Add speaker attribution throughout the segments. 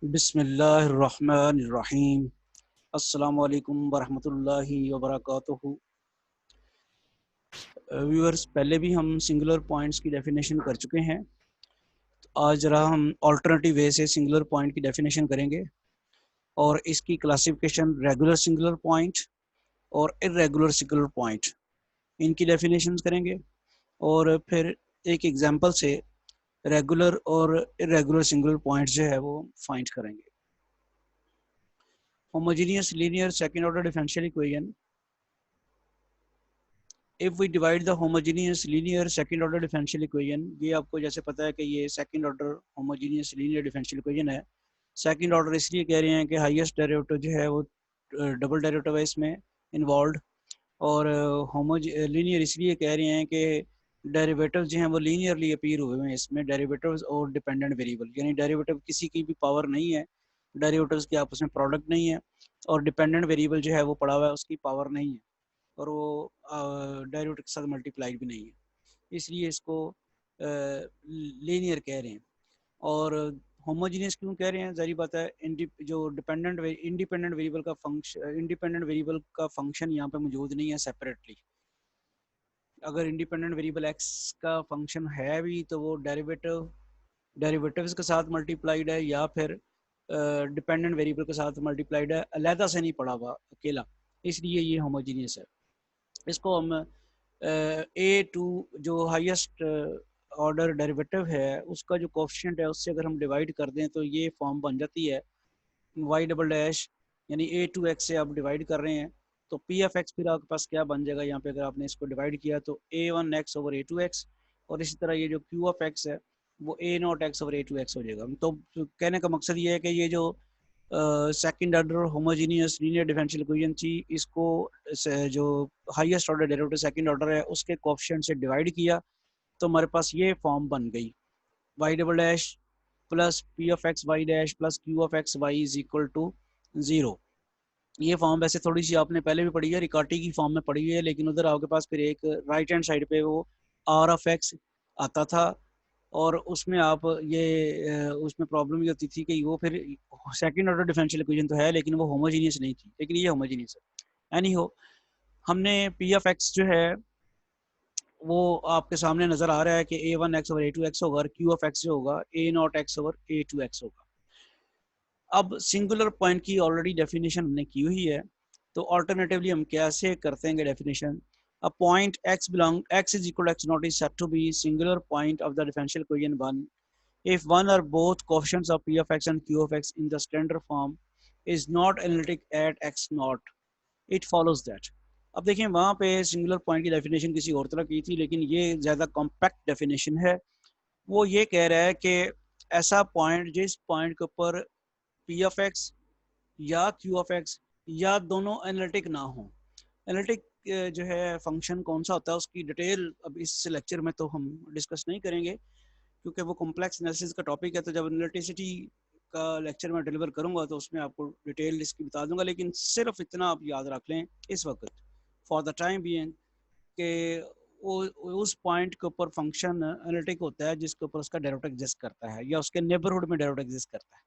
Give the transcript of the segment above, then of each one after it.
Speaker 1: बिस्मिल्लाहिर्रहमानिर्रहीम। अस्सलामु अलैकुम वरहमतुल्लाहि वबरकातुहू। व्यूअर्स, पहले भी हम सिंगुलर पॉइंट्स की डेफिनेशन कर चुके हैं। आज जरा हम अल्टरनेटिव वे से सिंगुलर पॉइंट की डेफिनेशन करेंगे और इसकी क्लासिफिकेशन रेगुलर सिंगुलर पॉइंट और इर्रेगुलर सिंगुलर पॉइंट, इनकी डेफिनेशंस करेंगे और फिर एक एग्जांपल से रेगुलर और इर्रेगुलर सिंगुलर पॉइंट्स जो है वो फाइंड करेंगे। Homogeneous linear second order differential equation, if we divide the homogeneous linear second order differential equation, ये आपको जैसे पता है कि ये second order homogeneous linear differential equation है। सेकंड ऑर्डर इसलिए कह रहे हैं कि हाईएस्ट डेरिवेटिव जो है वो डबल डेरिवेटिव है इसमें इन्वॉल्व, और लीनियर इसलिए कह रहे हैं कि डेरिवेटिव जो हैं वो लीनियरली अपीयर हुए हैं इसमें, डेरिवेटिव्स और डिपेंडेंट वेरिएबल, यानी डेरिवेटिव किसी की भी पावर नहीं है, डेरिवेटिव्स के आपस में प्रोडक्ट नहीं है, और डिपेंडेंट वेरिएबल जो है वो पड़ा हुआ है उसकी पावर नहीं है, और वो डेरिवेटिव के साथ मल्टीप्लाइड भी नहीं है, इसलिए इसको लीनियर कह रहे हैं। और होमोजीनियस क्यों कह रहे हैं, जारी बात है, जो इंडिपेंडेंट वेरिएबल का फंक्शन यहाँ पे मौजूद नहीं है सेपरेटली। अगर इंडिपेंडेंट वेरिएबल एक्स का फंक्शन है भी तो वो डेरिवेटिव्स के साथ मल्टीप्लाइड है या फिर डिपेंडेंट वेरिएबल के साथ मल्टीप्लाइड है, अलहदा से नहीं पड़ा हुआ अकेला, इसलिए ये होमोजीनियस है। इसको हम A2 जो हाईएस्ट ऑर्डर डेरिवेटिव है उसका जो कोफिशिएंट है उससे अगर हम डिवाइड कर दें तो ये फॉर्म बन जाती है y डबल डैश, यानी A2x से आप डिवाइड कर रहे हैं तो पी एफ एक्स फिर आपके पास क्या बन जाएगा, यहाँ पे अगर आपने इसको डिवाइड किया तो A1x ओवर A2x, और इसी तरह ये जो क्यू ऑफ एक्स है वो A0x ओवर A2x हो जाएगा। तो कहने का मकसद ये है कि ये जो second order homogeneous linear differential equation थी, इसको जो highest order derivative second order है उसके कोएफिशिएंट से डिवाइड किया तो हमारे पास ये फॉर्म बन गई, y double dash plus p of x y dash plus q of x y is equal to 0। ये फॉर्म वैसे थोड़ी सी आपने पहले भी पढ़ी है, रिकार्टी की फॉर्म में पढ़ी हुई है, लेकिन उधर आपके पास फिर एक राइट हैंड साइड पे वो आर ऑफ एक्स आता था, और उसमें आप ये उसमें प्रॉब्लम ये होती थी कि वो फिर सेकंड ऑर्डर डिफरेंशियल इक्वेशन तो है लेकिन वो होमोजीनियस नहीं थी, लेकिन ये होमोजीनियस है। एनी हो, हमने पी ऑफ एक्स जो है वो आपके सामने नजर आ रहा है कि A1x ओवर A2x होगा, और क्यू ऑफ एक्स जो होगा A0x ओवर A2x होगा। अब सिंगुलर पॉइंट की ऑलरेडी डेफिनेशन हमने की हुई है, तो ऑल्टरनेटिवली हम कैसे करते हैं definition. A point x is equal to x naught is said to be singular point of the differential equation 1 if one or both coefficients of p of x and q of x in the standard form is not analytic at x naught, it follows that। अब देखें, वहाँ पे singular point की definition किसी और तरह की थी, लेकिन ये ज़्यादा कॉम्पैक्ट डेफिनेशन है। वो ये कह रहा है कि ऐसा पॉइंट जिस पॉइंट के ऊपर पी ऑफ एक्स या क्यू ऑफ एक्स या दोनों एनालिटिक ना हो। एनालिटिक जो है फंक्शन कौन सा होता है उसकी डिटेल अब इस लेक्चर में तो हम डिस्कस नहीं करेंगे, क्योंकि वो कॉम्प्लेक्स एनालिसिस का टॉपिक है, तो जब एनालिटिसिटी का लेक्चर में डिलीवर करूंगा तो उसमें आपको डिटेल इसकी बता दूंगा। लेकिन सिर्फ इतना आप याद रख लें इस वक्त फॉर द टाइम बीइंग कि उस पॉइंट के ऊपर फंक्शन एनालिटिक होता है जिसके ऊपर उसका डेरिवेटिव एग्जिस्ट करता है या उसके नेबरहुड में डेरिवेटिव एग्जिस्ट करता है।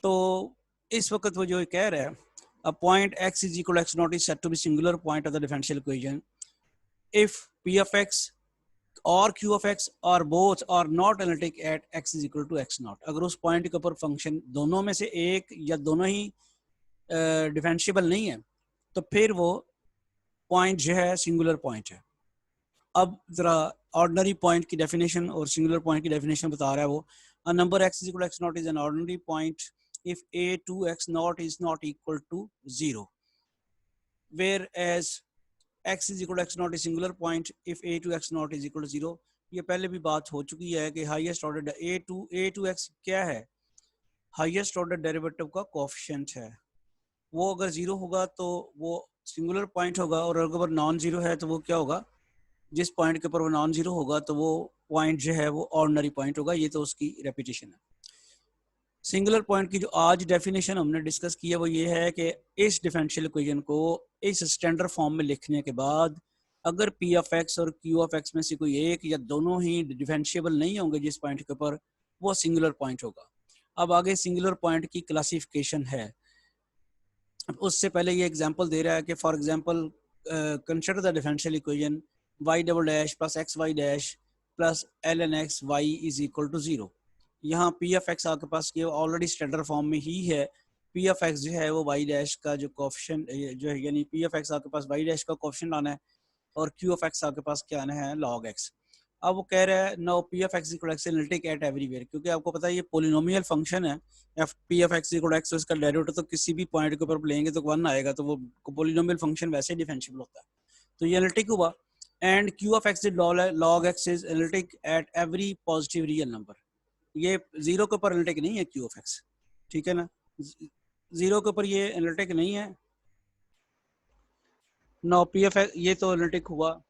Speaker 1: तो इस वक्त वो जो कह रहा है, a point x is equal to x naught is said to be singular point of the differential equation if p of x or q of x or both are not analytic at x is equal to x naught। अगर उस point के ऊपर function दोनों में से एक या दोनों ही डिफरेंशिएबल नहीं है तो फिर वो पॉइंट जो है सिंगुलर पॉइंट है। अब जरा ऑर्डिनरी पॉइंट की डेफिनेशन और सिंगुलर पॉइंट की डेफिनेशन बता रहा है वो, a number x is equal to x naught is an ordinary point if a2x naught is not equal to 0, whereas x is equal to x naught is singular point if a2x naught is equal to 0। ये पहले भी बात हो चुकी है कि highest order a2x क्या है, हाईएस्ट ऑर्डर डेरिवेटिव का कोएफिशिएंट है। वो अगर 0 होगा तो वो सिंगुलर पॉइंट होगा, और अगर नॉन जीरो है तो वो क्या होगा, जिस पॉइंट के ऊपर वो नॉन जीरो होगा तो वो पॉइंट जो है वो ऑर्डिनरी पॉइंट होगा। ये तो उसकी रेपिटेशन है। सिंगुलर पॉइंट की जो आज डेफिनेशन हमने डिस्कस की है वो ये है कि इस डिफरेंशियल इक्वेशन को इस स्टैंडर्ड फॉर्म में लिखने के बाद अगर पी ऑफ एक्स और क्यू ऑफ एक्स में से कोई एक या दोनों ही डिफरेंशिएबल नहीं होंगे जिस पॉइंट के ऊपर, वो सिंगुलर पॉइंट होगा। अब आगे सिंगुलर पॉइंट की क्लासिफिकेशन है। उससे पहले ये एग्जांपल दे रहा है कि for example consider the differential equation y double dash plus x y dash plus l n x y is equal to 0। यहाँ पी एफ एक्स आपके पास ये ऑलरेडी स्टैंडर्ड फॉर्म में ही है। पी एफ एक्स जो है वो वाई डैश का जो कोफिशिएंट जो है, यानी पी एफ एक्स आपके पास वाई डैश का कोफिशिएंट आना है और क्यू एफ एक्स आपके पास क्या आना है, लॉग एक्स। अब वो कह रहा है no p f x equal x analytic at everywhere, क्योंकि आपको पता है ये पोलिनोमियल फंक्शन है। F p f x equal x, इसका डेरिवेटिव तो किसी भी पॉइंट के ऊपर लेंगे तो 1 आएगा, तो वो पोलिनोमियल फंक्शन वैसे ही डिफरेंशिएबल होता है, तो ये एनालिटिक हुआ। And Q of x log x is analytic at every positive real number. ये 0 के ऊपर एनालिटिक नहीं है क्यू ऑफ एक्स, ठीक है ना, 0 के ऊपर ये एनालिटिक नहीं है। नो पी एफ एक्स ये तो एनालिटिक हुआ।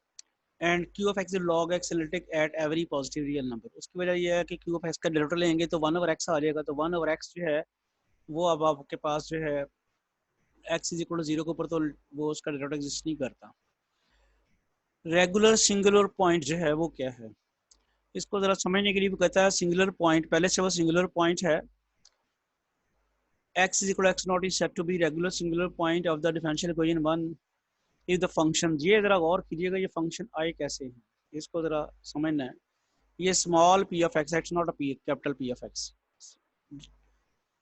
Speaker 1: And Q of x log x analytic at every positive real number. उसकी वजह यह है कि क्यू ऑफ एक्स का डेरिवेटिव लेंगे तो 1 ओवर एक्स आ जाएगा, तो 1 ओवर एक्स जो है वो अब आपके पास जो है एक्स इज इक्वल टू 0 के ऊपर तो वो उसका डेरिवेटिव एग्जिस्ट नहीं करता। रेगुलर सिंगुलर पॉइंट जो है वो क्या है, इसको जरा समझने के लिए कहता है सिंगुलर पॉइंट, पहले से वो सिंगुलर पॉइंट है। x is equal to x naught is said to be regular singular point of the differential equation 1 if the function, ये जरा गौर कीजिएगा ये फंक्शन आए कैसे हैं, इसको जरा समझना है। ये small P of x, x not a P, capital P of x,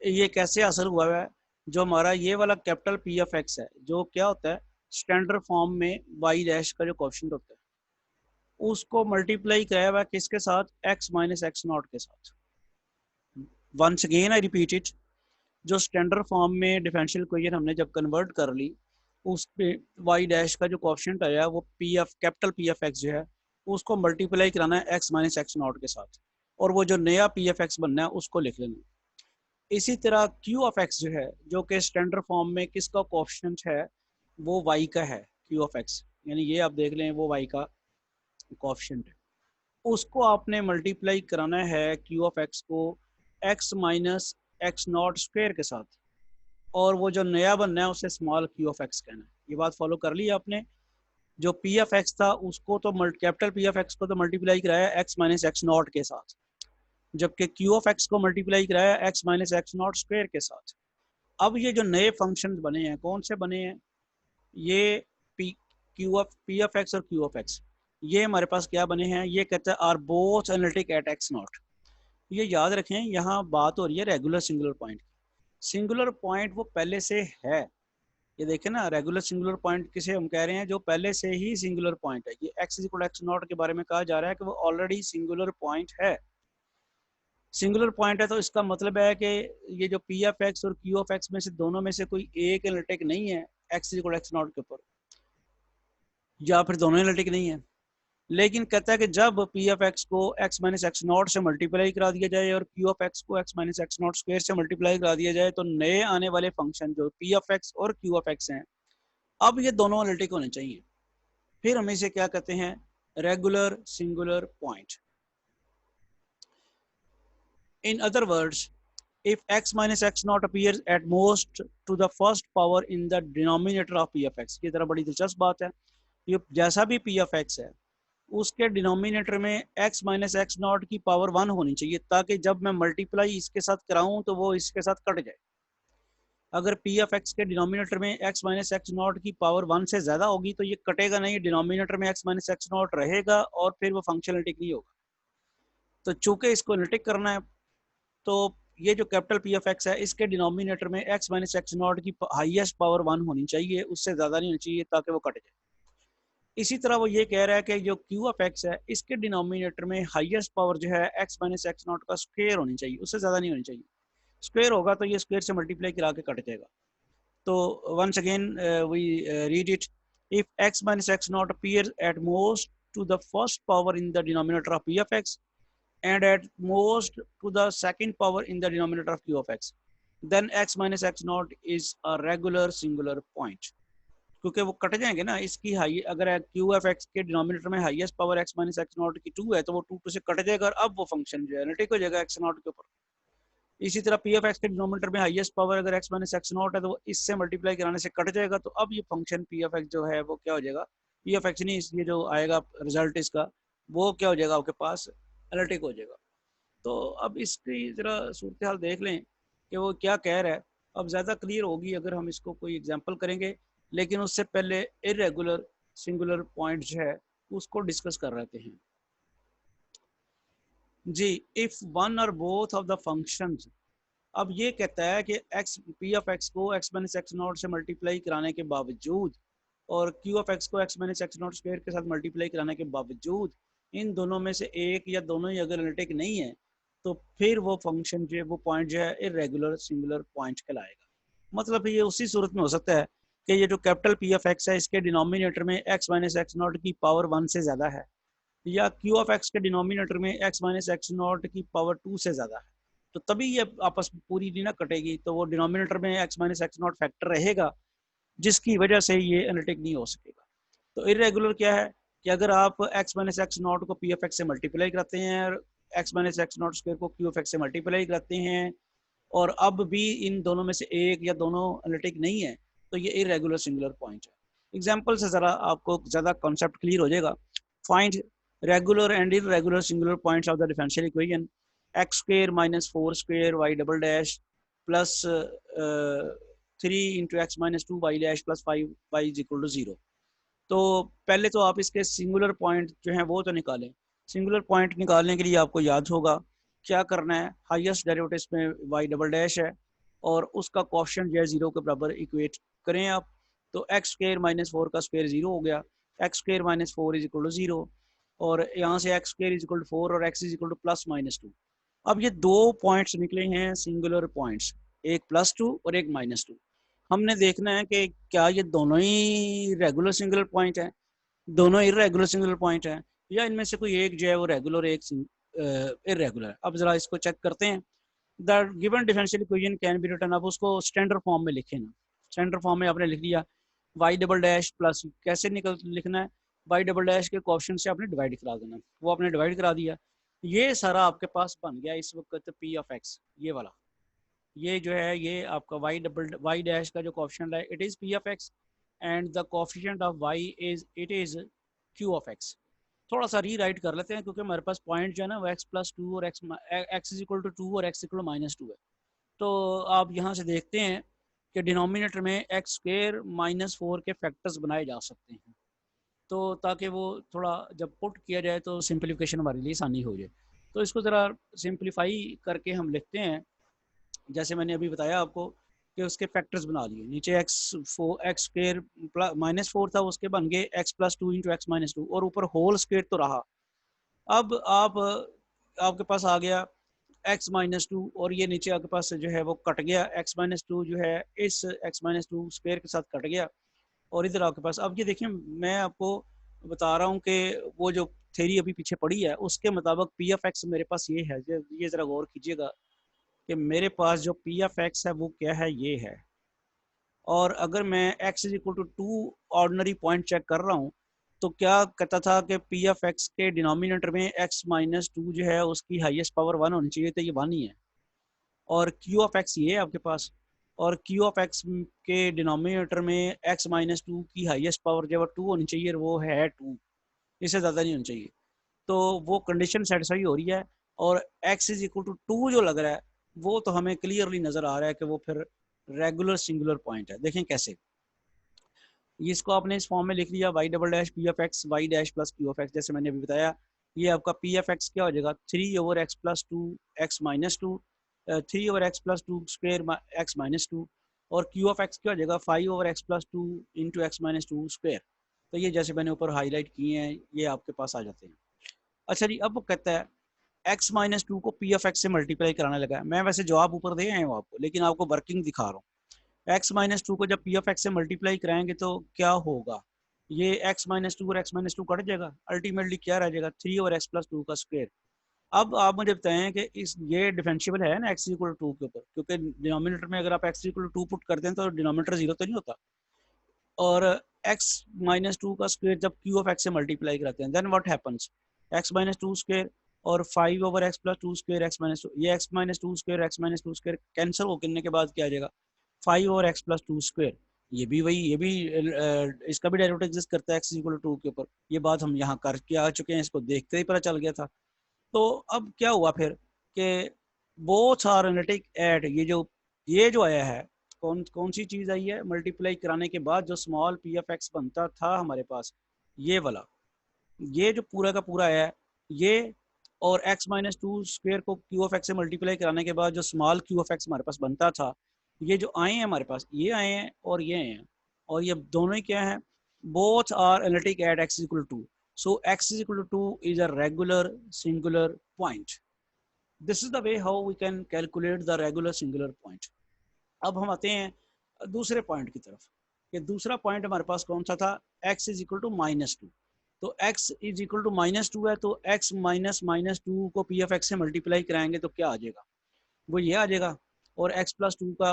Speaker 1: ये कैसे हासिल हुआ है। जो हमारा ये वाला कैपिटल पी ऑफ एक्स है जो क्या होता है स्टैंडर्ड फॉर्म में वाई डैश का जो कोएफिशिएंट होता है उसको मल्टीप्लाई कराया हुआ किसके साथ, x माइनस एक्स नॉट के साथ। Once again I repeat it, जो स्टैंडर्ड फॉर्म में डिफरेंशियल इक्वेशन हमने जब कन्वर्ट कर ली उस पे वाई डैश का जो कोएफिशिएंट आया वो P F capital P f x जो है उसको मल्टीप्लाई कराना है x माइनस एक्स नॉट के साथ, और वो जो नया पी एफ एक्स बनना है उसको लिख लेना। इसी तरह क्यू ऑफ एक्स जो है जो कि स्टैंडर्ड फॉर्म में किसका कोएफिशिएंट है वो y का है, क्यू ऑफ एक्स, यानी ये आप देख लें वो y का कोएफिशिएंट है, उसको आपने मल्टीप्लाई कराना है क्यू ऑफ एक्स को x minus x not square के साथ, और वो जो नया बनना है उसे स्मॉल क्यू ऑफ एक्स कहना है। ये बात फॉलो कर ली आपने। जो पी एफ एक्स था उसको तो कैपिटल पी एफ एक्स को तो मल्टीप्लाई कराया एक्स माइनस एक्स नॉट के साथ, जबकि क्यू ऑफ एक्स को मल्टीप्लाई कराया x minus x not square के साथ। अब ये जो नए फंक्शन बने हैं कौन से बने हैं, ये पी एफ एक्स और क्यू ऑफ एक्स ये हमारे पास क्या बने हैं, ये कहते हैं are both analytic at x not. ये याद रखें यहाँ बात हो रही है regular singular point. Singular point वो पहले से है, ये देखें ना, रेगुलर सिंगुलर पॉइंट किसे हम कह रहे हैं, जो पहले से ही सिंगुलर पॉइंट है। ये x इक्वल एक्स नॉट के बारे में कहा जा रहा है कि वो ऑलरेडी सिंगुलर पॉइंट है। सिंगुलर पॉइंट है तो इसका मतलब है कि ये जो पी एफ एक्स और क्यू एफ एक्स में से दोनों में से कोई एक एनालिटिक नहीं है x इक्वल एक्स नॉट के ऊपर, या फिर दोनों एनालिटिक नहीं है। लेकिन कहता है कि जब पी एफ एक्स को x माइनस एक्स नॉट से मल्टीप्लाई करा दिया जाए और क्यू एफ एक्स को x minus x not square से मल्टीप्लाई करा दिया जाए तो नए आने वाले फंक्शन जो पी एफ एक्स और क्यू एफ एक्स हैं अब ये दोनों एनालिटिक होने चाहिए। फिर हम इसे क्या कहते हैं, regular singular point. In other words, if x minus x naught appears at most to the first power in the denominator of p of x, ये जरा बड़ी दिलचस्प बात है। ये जैसा भी p of x है उसके डिनोमिनेटर में x माइनस एक्स नॉट की पावर 1 होनी चाहिए, ताकि जब मैं मल्टीप्लाई इसके साथ कराऊं तो वो इसके साथ कट जाए। अगर पी ऑफ एक्स के डिनोमिनेटर में x माइनस एक्स नॉट की पावर 1 से ज़्यादा होगी तो ये कटेगा नहीं, डिनोमिनेटर में x माइनस एक्स नॉट रहेगा और फिर वो फंक्शन एनालिटिक नहीं होगा। तो चूंकि इसको एनालिटिक करना है तो ये जो कैपिटल पी ऑफ एक्स है इसके डिनोमिनेटर में x माइनस एक्स नॉट की हाईएस्ट पावर 1 होनी चाहिए, उससे ज़्यादा नहीं होनी चाहिए ताकि वो कट जाए। इसी तरह वो ये कह रहा है कि जो क्यू ऑफ एक्स है इसके डिनोमिनेटर में हाईएस्ट पावर जो है x माइनस एक्स नॉट का स्क्वायर होनी चाहिए, उससे ज़्यादा नहीं होनी चाहिए। स्क्वायर होगा तो ये स्क्वायर से मल्टीप्लाई करा के कट जाएगा। तो once again we read it, if x minus x naught appears at most to the first power in the denominator of p of x and at most to the second power in the denominator of q of x, then x minus x naught is a regular singular point। क्योंकि वो cut जाएंगे ना, इसकी high अगर Q F x के denominator में highest power x minus x not की 2 है तो वो 2 से कट जाएगा और अब वो फंक्शन जो है एनालिटिक हो जाएगा एक्स नॉट के ऊपर। इसी तरह पी एफ एक्स के डिनोमिनेटर में हाईएस्ट पावर अगर एक्स माइनस एक्स नॉट है तो इससे मल्टीप्लाई कराने से कट जाएगा, तो अब ये फंक्शन पी एफ एक्स जो है वो क्या हो जाएगा, पी एफ एक्स नहीं, ये जो आएगा रिजल्ट इसका वो क्या हो जाएगा आपके पास एनालिटिक हो जाएगा। तो अब इसकी ज़रा सूरत हाल देख लें कि वो क्या कह रहा है। अब ज़्यादा क्लियर होगी अगर हम इसको कोई एग्जांपल करेंगे, लेकिन उससे पहले इरेगुलर सिंगुलर पॉइंट जो है उसको डिस्कस कर रहे हैं जी। इफ वन और बोथ ऑफ द फंक्शंस, अब ये कहता है कि एक्स पी ऑफ एक्स को एक्स माइनस एक्स नॉट से मल्टीप्लाई कराने के बावजूद और क्यू ऑफ एक्स को x minus x not square के साथ मल्टीप्लाई कराने के बावजूद इन दोनों में से एक या दोनों ही अगर एनालिटिक नहीं है, तो फिर वो फंक्शन जो है, वो पॉइंट जो है इरेगुलर सिंगुलर पॉइंट कहलाएगा। मतलब ये उसी सूरत में हो सकता है कि ये जो कैपिटल पी ऑफ एक्स है, इसके डिनोमिनेटर में एक्स माइनस एक्स नॉट की पावर 1 से ज़्यादा है, या क्यू ऑफ एक्स के डिनोमिनेटर में एक्स माइनस एक्स नॉट की पावर 2 से ज़्यादा है, तो तभी ये आपस में पूरी नहीं ना कटेगी। तो वो डिनोमिनेटर में x minus x not factor रहेगा, जिसकी वजह से ये एनालिटिक नहीं हो सकेगा। तो इरेगुलर क्या है कि अगर आप एक्स माइनस एक्स नॉट को पी ऑफ एक्स से मल्टीप्लाई करते हैं और x minus x not square को क्यू ऑफ एक्स से मल्टीप्लाई करते हैं, और अब भी इन दोनों में से एक या दोनों एनालिटिक नहीं है, तो ये इरेगुलर सिंगुलर पॉइंट है। एग्जाम्पल से ज़रा आपको ज़्यादा कॉन्सेप्ट क्लियर हो जाएगा। Find regular and irregular singular points of the differential equation x square minus 4 square y double dash plus 3 into x minus 2 y dash plus 5 y is equal to 0। तो पहले तो आप इसके सिंगुलर पॉइंट जो हैं वो तो निकालें। सिंगुलर पॉइंट निकालने के लिए आपको याद होगा क्या करना है। हाईएस्ट डेरिवेटिव में वाई डबल डैश है और उसका कोएफिशिएंट जो है 0 के बराबर इक्वेट करें आप, तो एक्स स्क्वायर माइनस 4 का स्क्वायर 0 हो गया, x square minus 4 is equal to 0, और यहाँ से x square is equal to 4 और x is equal to plus minus 2। अब ये दो पॉइंट्स निकले हैं सिंगुलर पॉइंट्स, एक +2 और एक -2। हमने देखना है कि क्या ये दोनों ही रेगुलर सिंगुलर पॉइंट है, दोनों इरेगुलर सिंगुलर पॉइंट है, या इनमें से कोई एक जो है वो रेगुलर एक इरेगुलर। अब जरा इसको चेक करते हैं। The given differential equation can be written, अब उसको स्टैंडर्ड फॉर्म में लिखे ना। स्टैंडर्ड फॉर्म में आपने लिख दिया वाई डबल डैश प्लस, कैसे निकल लिखना है, वाई डबल डैश के कोएफिशिएंट से आपने डिवाइड करा देना, वो आपने डिवाइड करा दिया। ये सारा आपके पास बन गया इस वक्त पी ऑफ एक्स, ये वाला, ये जो है ये आपका वाई डैश का जो कोएफिशिएंट है it is p of x, and the coefficient of y is it is q of x. थोड़ा सा री राइट कर लेते हैं क्योंकि हमारे पास पॉइंट जो है ना वो एक्स प्लस 2 और एक्स इज इक्वल टू 2 और एक्स इक्वल टू -2 है। तो आप यहाँ से देखते हैं कि डिनोमिनेटर में एक्स स्क्वायर -4 के फैक्टर्स बनाए जा सकते हैं, तो ताकि वो थोड़ा जब पुट किया जाए तो सिंप्लीफिकेशन हमारे लिए आसानी हो जाए। तो इसको ज़रा सिंप्लीफाई करके हम लिखते हैं, जैसे मैंने अभी बताया आपको कि उसके फैक्टर्स बना लिए। नीचे एक्स स्क्वायर -4 था, उसके बन गए x plus 2 into x minus 2, और ऊपर होल स्क्वायर तो रहा। अब आपके पास आ गया x-2, और ये नीचे आपके पास जो है वो कट गया, x-2 जो है इस x-2 स्क्वायर के साथ कट गया, और इधर आपके पास अब ये देखिए मैं आपको बता रहा हूँ कि वो जो थ्योरी अभी पीछे पड़ी है उसके मुताबिक पी ऑफ एक्स मेरे पास ये है। ये ज़रा गौर कीजिएगा कि मेरे पास जो पी ऑफ एक्स है वो क्या है, ये है। और अगर मैं x is equal to 2 ordinary point check कर रहा हूँ, तो क्या कहता था कि पी ऑफ एक्स के डिनोमिनेटर में x-2 जो है उसकी हाईएस्ट पावर 1 होनी चाहिए, तो ये 1 ही है। और क्यू ऑफ एक्स ये है आपके पास, और क्यू ऑफ एक्स के डिनोमिनेटर में x-2 की हाईएस्ट पावर जो है 2 होनी चाहिए, और वो है 2, इससे ज़्यादा नहीं होनी चाहिए। तो वो कंडीशन सेटिस्फाई हो रही है, और x इज इक्वल टू 2 जो लग रहा है वो तो हमें क्लियरली नज़र आ रहा है कि वो फिर रेगुलर सिंगुलर पॉइंट है। देखें कैसे, इसको आपने इस फॉर्म में लिख लिया y double dash p of x y dash plus q of x. जैसे मैंने अभी बताया, ये आपका पी ऑफ एक्स क्या हो जाएगा, 3/x plus 2 x minus 2, 3/x plus 2 square x minus 2, और क्यू ऑफ एक्स क्या हो जाएगा 5/x plus 2 into x minus 2 square. तो ये जैसे मैंने ऊपर हाईलाइट किए हैं ये आपके पास आ जाते हैं। अच्छा जी, अब वो कहता है x-2 को पी ऑफ एक्स से मल्टीप्लाई कराने लगा है। मैं वैसे जवाब ऊपर दे आया हूँ आपको, लेकिन आपको वर्किंग दिखा रहा हूँ। x-2 को जब पी ऑफ एक्स से मल्टीप्लाई कराएंगे तो क्या होगा, ये x-2 और x-2 कट जाएगा, अल्टीमेटली क्या रह जाएगा 3/x प्लस 2 का स्क्वायर। अब आप मुझे बताएं कि इस ये डिफरेंशिएबल है ना x इक्वल टू 2 के ऊपर, क्योंकि डिनोमिनेटर में अगर आप x इक्वल टू 2 पुट करते हैं तो डिनोमिनेटर 0 तो नहीं होता। और x-2 का स्क्वायर जब q ऑफ x से मल्टीप्लाई कराते हैं, then what happens, x-2 square और 5/x plus 2 square x minus 2, ये x-2 square x-2 square cancel हो करने के बाद क्या आ जाएगा 5/x प्लस 2 स्क्वायर। ये भी वही, ये भी इसका भी डेरिवेटिव एग्जिस्ट करता है x इक्वल टू 2 के ऊपर। ये बात हम यहाँ करके आ चुके हैं, इसको देखते ही पता चल गया था। तो अब क्या हुआ फिर, कि बोथ आर एनालिटिक एट, ये जो आया है, कौन सी चीज़ आई है, मल्टीप्लाई कराने के बाद जो स्मॉल पी एफ एक्स बनता था हमारे पास, ये वाला, ये जो पूरा का पूरा है ये, और x माइनस टू स्क्वेयर को क्यू ऑफ एक्स से मल्टीप्लाई कराने के बाद जो स्मॉल क्यू ऑफ एक्स हमारे पास बनता था, ये जो आए हैं हमारे पास, ये आए हैं और ये आए हैं, और ये दोनों ही क्या है, both are analytic at x is equal to, so x is equal to is a regular singular point. This is the way how we can calculate the regular singular point. अब हम आते हैं दूसरे पॉइंट की तरफ, कि दूसरा point हमारे पास कौन सा था, x is equal to minus two. तो x is equal to minus two है, तो x माइनस माइनस टू को पी एफ एक्स से मल्टीप्लाई कराएंगे तो क्या आ जाएगा, वो ये आ जाएगा, और x प्लस टू का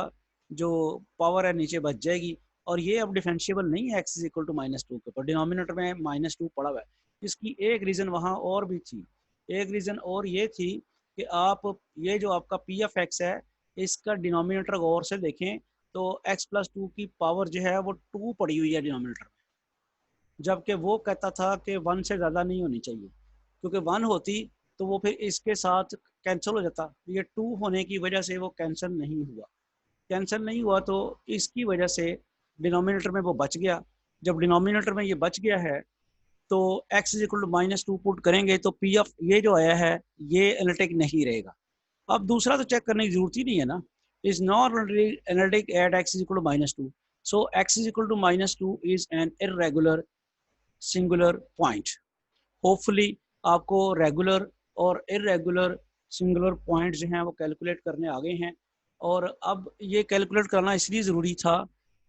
Speaker 1: जो पावर है नीचे बच जाएगी, और ये अब डिफरेंशिएबल नहीं है x is equal to minus two के ऊपर, डिनोमिनेटर में माइनस टू पड़ा हुआ है। इसकी एक रीज़न वहाँ और भी थी, एक रीज़न और ये थी कि आप ये जो आपका पी एफ एक्स है, इसका डिनोमिनेटर गौर से देखें तो x प्लस टू की पावर जो है वो टू पड़ी हुई है डिनोमिनेटर में, जबकि वो कहता था कि वन से ज़्यादा नहीं होनी चाहिए, क्योंकि वन होती तो वो फिर इसके साथ कैंसिल हो जाता, ये टू होने की वजह से वो कैंसिल नहीं हुआ, कैंसिल नहीं हुआ तो इसकी वजह से डिनोमिनेटर में वो बच गया। जब डिनोमिनेटर में ये बच गया है तो x is equal to minus two put करेंगे तो पी एफ ये जो आया है ये एनालिटिक नहीं रहेगा। अब दूसरा तो चेक करने की जरूरत ही नहीं है ना, is not analytic at x is equal to minus two, so x is equal to minus two is an irregular singular point. Hopefully आपको रेगुलर और इरेगुलर सिंगुलर पॉइंट जो हैं वो कैलकुलेट करने आ गए हैं, और अब ये कैलकुलेट करना इसलिए ज़रूरी था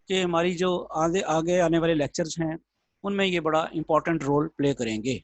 Speaker 1: कि हमारी जो आगे आगे आने वाले लेक्चर्स हैं उनमें ये बड़ा इंपॉर्टेंट रोल प्ले करेंगे।